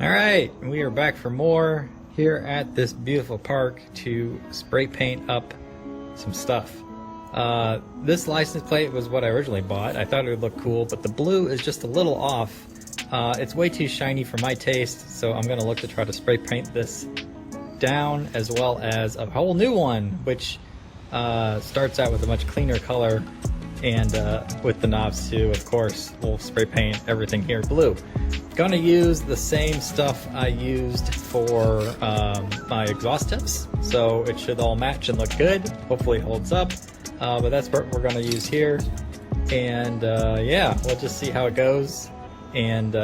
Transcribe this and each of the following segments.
Alright, we are back for more here at this beautiful park to spray paint up some stuff. This license plate was what I originally bought. I thought it would look cool, but the blue is just a little off. It's way too shiny for my taste, so I'm going to look to try to spray paint this down, as well as a whole new one, which starts out with a much cleaner color, and with the knobs too, of course. We'll spray paint everything here blue. Gonna use the same stuff I used for my exhaust tips, so it should all match and look good. Hopefully it holds up, but that's what we're gonna use here. And yeah, we'll just see how it goes, and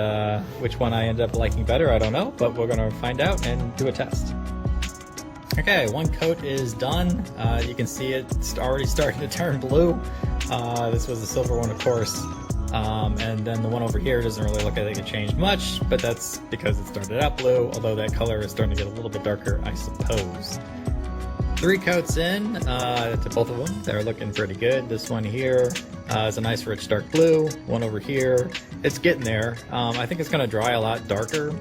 which one I end up liking better, I don't know, but we're gonna find out and do a test. Okay, one coat is done. You can see it's already starting to turn blue. This was the silver one, of course. And then the one over here doesn't really look like it changed much, but that's because it started out blue, although that color is starting to get a little bit darker, I suppose. 3 coats in to both of them. They're looking pretty good. This one here is a nice rich dark blue. One over here, it's getting there. I think it's going to dry a lot darker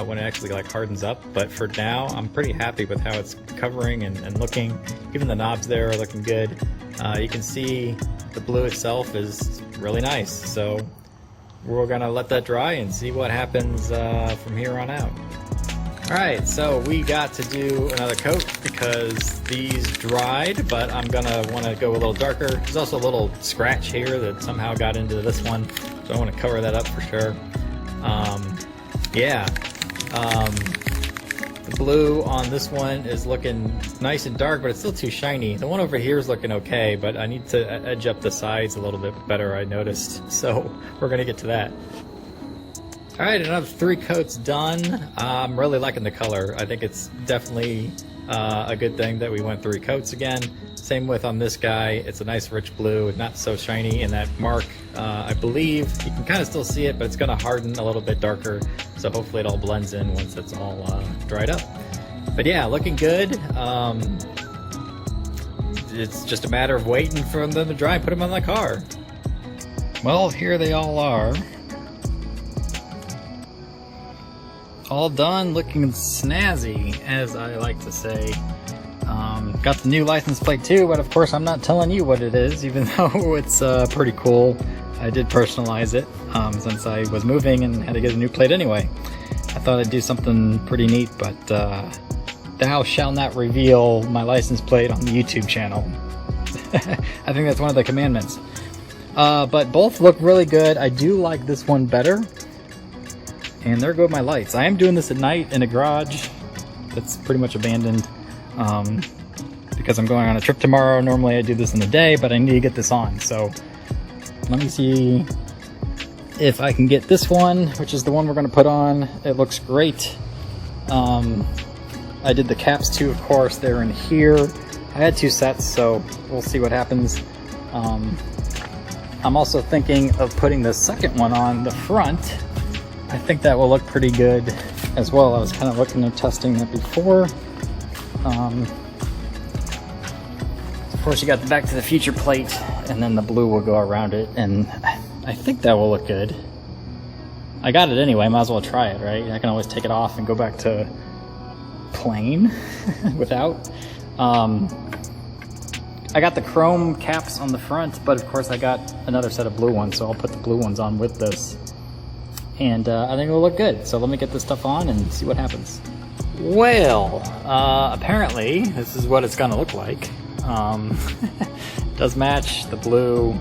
when it actually like hardens up, but for now I'm pretty happy with how it's covering and looking. Even the knobs there are looking good. You can see the blue itself is really nice, so we're gonna let that dry and see what happens from here on out. Alright, so we got to do another coat because these dried, but I'm gonna want to go a little darker. There's also a little scratch here that somehow got into this one, so I want to cover that up for sure. Yeah, the blue on this one is looking nice and dark, but it's still too shiny. The one over here is looking okay, but I need to edge up the sides a little bit better, I noticed. So we're gonna get to that. Alright, another 3 coats done. I'm really liking the color. I think it's definitely a good thing that we went 3 coats again. Same with on this guy. It's a nice rich blue, not so shiny in that mark. I believe you can kind of still see it, but it's going to harden a little bit darker, so hopefully it all blends in once it's all dried up. But yeah, looking good. It's just a matter of waiting for them to dry and put them on the car. Well, here they all are. All done, looking snazzy, as I like to say. Got the new license plate too, but of course I'm not telling you what it is, even though it's pretty cool. I did personalize it since I was moving and had to get a new plate anyway. I thought I'd do something pretty neat, but thou shalt not reveal my license plate on the YouTube channel. I think that's one of the commandments. But both look really good. I do like this one better. And there go my lights. I am doing this at night in a garage that's pretty much abandoned because I'm going on a trip tomorrow. Normally I do this in the day, but I need to get this on. So let me see if I can get this one, which is the one we're going to put on. It looks great. I did the caps too, of course. They're in here. I had 2 sets, so we'll see what happens. I'm also thinking of putting the second one on the front. I think that will look pretty good as well. I was kind of looking at testing that before. Of course, you got the Back to the Future plate, and then the blue will go around it, and I think that will look good. I got it anyway, might as well try it, right? I can always take it off and go back to plain without. I got the chrome caps on the front, but of course I got another set of blue ones, so I'll put the blue ones on with this. And I think it'll look good. So let me get this stuff on and see what happens. Well, apparently this is what it's gonna look like. Does match the blue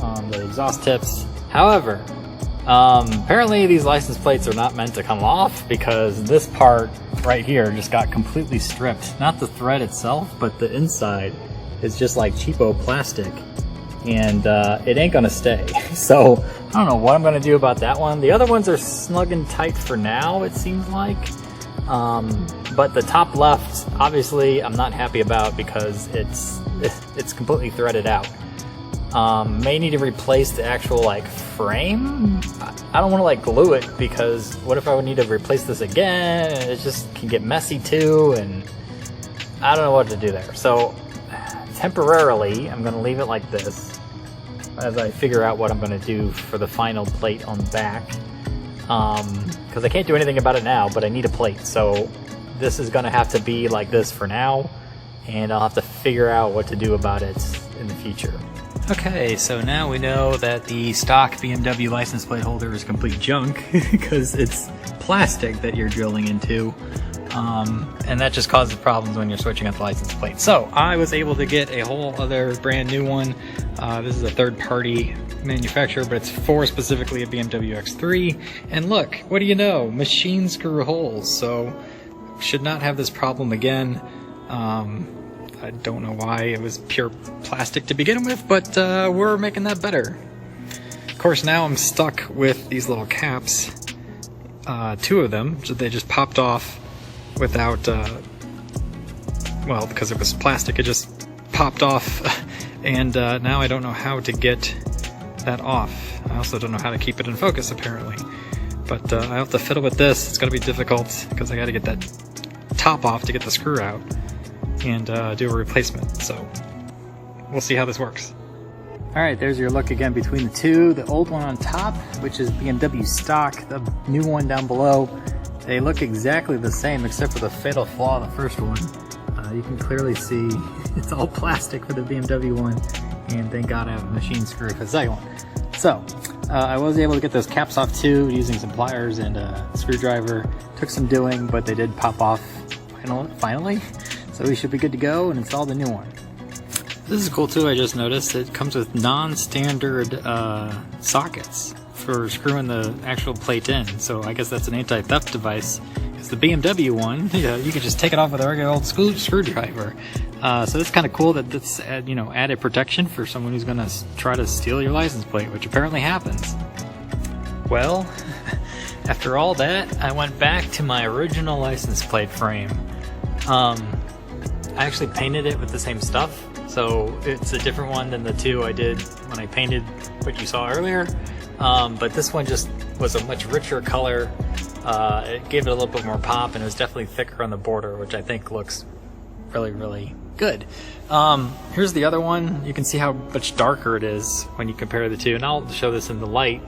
on the exhaust tips. However, apparently these license plates are not meant to come off, because this part right here just got completely stripped. Not the thread itself, but the inside is just like cheapo plastic. And it ain't gonna stay. So I don't know what I'm gonna do about that one. The other ones are snug and tight for now, it seems like. But the top left, obviously, I'm not happy about because it's completely threaded out. May need to replace the actual like frame. I don't want to like glue it, because what if I would need to replace this again? It just can get messy too, and I don't know what to do there. So temporarily, I'm going to leave it like this as I figure out what I'm going to do for the final plate on the back. because I can't do anything about it now, but I need a plate. So this is gonna have to be like this for now, and I'll have to figure out what to do about it in the future. Okay, so now we know that the stock BMW license plate holder is complete junk because it's plastic that you're drilling into. And that just causes problems when you're switching out the license plate. So I was able to get a whole other brand new one. This is a third-party manufacturer, but it's for specifically a BMW X3. And look, what do you know? Machine screw holes. So should not have this problem again. I don't know why it was pure plastic to begin with, but we're making that better. Of course, now I'm stuck with these little caps. Two of them, so they just popped off without, well, because it was plastic, it just popped off, and now I don't know how to get that off. I also don't know how to keep it in focus, apparently. But I have to fiddle with this. It's going to be difficult because I got to get that top off to get the screw out and do a replacement. So we'll see how this works. Alright, there's your look again between the two. The old one on top, which is BMW stock, the new one down below. They look exactly the same except for the fatal flaw of the first one. You can clearly see it's all plastic for the BMW one, and thank God I have a machine screw for the second one. So, I was able to get those caps off too using some pliers and a screwdriver. Took some doing, but they did pop off finally. So we should be good to go and install the new one. This is cool too, I just noticed. It comes with non-standard sockets for screwing the actual plate in. So I guess that's an anti-theft device. Because the BMW one, you can just take it off with a regular old screwdriver. So it's kind of cool that that's added protection for someone who's going to try to steal your license plate, which apparently happens. Well, after all that, I went back to my original license plate frame. I actually painted it with the same stuff, so it's a different one than the two I did when I painted what you saw earlier. But this one just was a much richer color. It gave it a little bit more pop, and it was definitely thicker on the border, which I think looks really, really good. Here's the other one. You can see how much darker it is when you compare the two, and I'll show this in the light.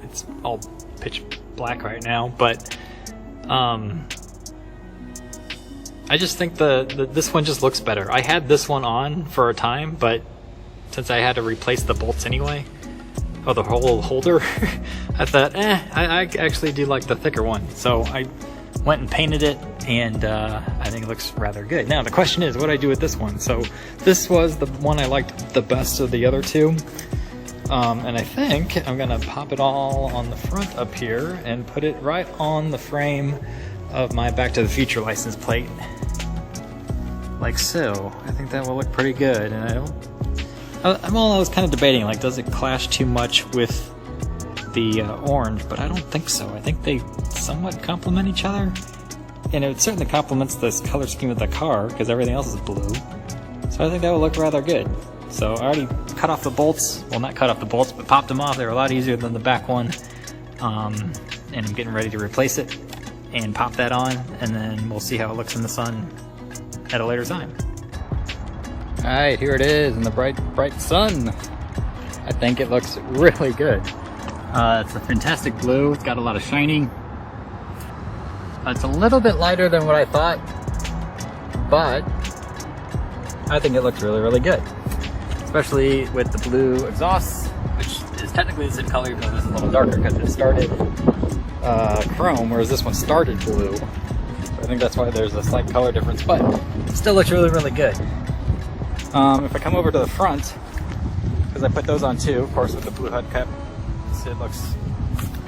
It's all pitch black right now, but I just think this one just looks better. I had this one on for a time, but since I had to replace the bolts anyway, or the whole holder, I thought, I actually do like the thicker one. So I went and painted it, and I think it looks rather good. Now the question is, what do I do with this one? So this was the one I liked the best of the other two. And I think I'm gonna pop it all on the front up here and put it right on the frame of my Back to the Future license plate, like so. I think that will look pretty good. And I was kind of debating, like, does it clash too much with the orange? But I don't think so. I think they somewhat complement each other, and it certainly complements this color scheme of the car because everything else is blue. So I think that will look rather good. So I already cut off the bolts. Well, not cut off the bolts, but popped them off. They were a lot easier than the back one. And I'm getting ready to replace it and pop that on, and then we'll see how it looks in the sun at a later time. Alright, here it is in the bright sun. I think it looks really good. It's a fantastic blue. It's got a lot of shining. It's a little bit lighter than what I thought, but I think it looks really, really good. Especially with the blue exhaust, which is technically the same color, even though this is a little darker because it started chrome, whereas this one started blue. So I think that's why there's a slight color difference, but it still looks really, really good. If I come over to the front, because I put those on too, of course, with the blue HUD cap, so it looks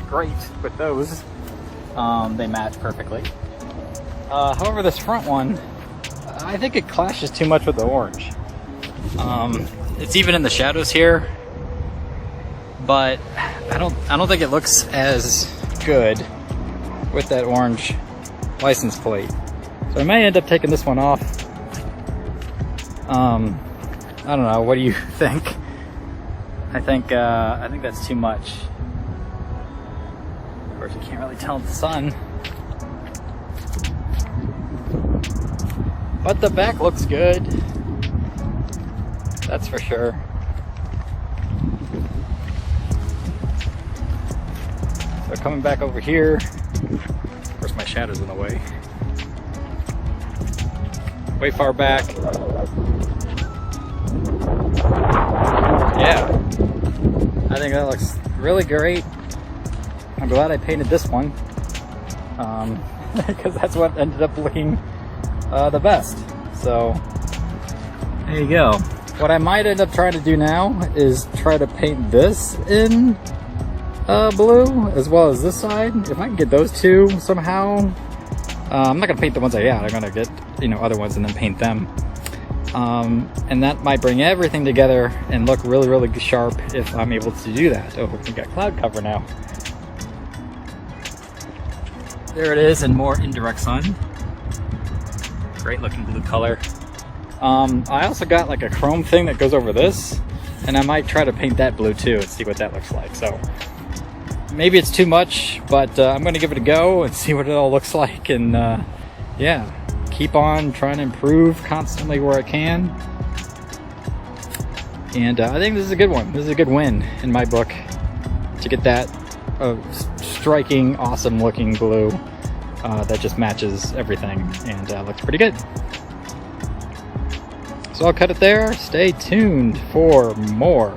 great with those. They match perfectly. However, this front one, I think it clashes too much with the orange. It's even in the shadows here, but I don't think it looks as good with that orange license plate. So I may end up taking this one off. I don't know. What do you think? I think that's too much. Of course, you can't really tell in the sun. But the back looks good. That's for sure. So coming back over here, of course my shadow's in the way. Way far back. Yeah, I think that looks really great. I'm glad I painted this one, because that's what ended up looking the best. So there you go. What I might end up trying to do now is try to paint this in blue as well as this side. If I can get those two somehow. I'm not gonna paint the ones I got. I'm gonna get, you know, other ones and then paint them. And that might bring everything together and look really, really sharp if I'm able to do that. Oh, we got cloud cover now. There it is in more indirect sun. Great looking blue color. I also got like a chrome thing that goes over this, and I might try to paint that blue too and see what that looks like. So maybe it's too much, but I'm gonna give it a go and see what it all looks like. And yeah, keep on trying to improve constantly where I can. And I think this is a good one. This is a good win in my book to get that striking, awesome looking blue that just matches everything and looks pretty good. So I'll cut it there. Stay tuned for more.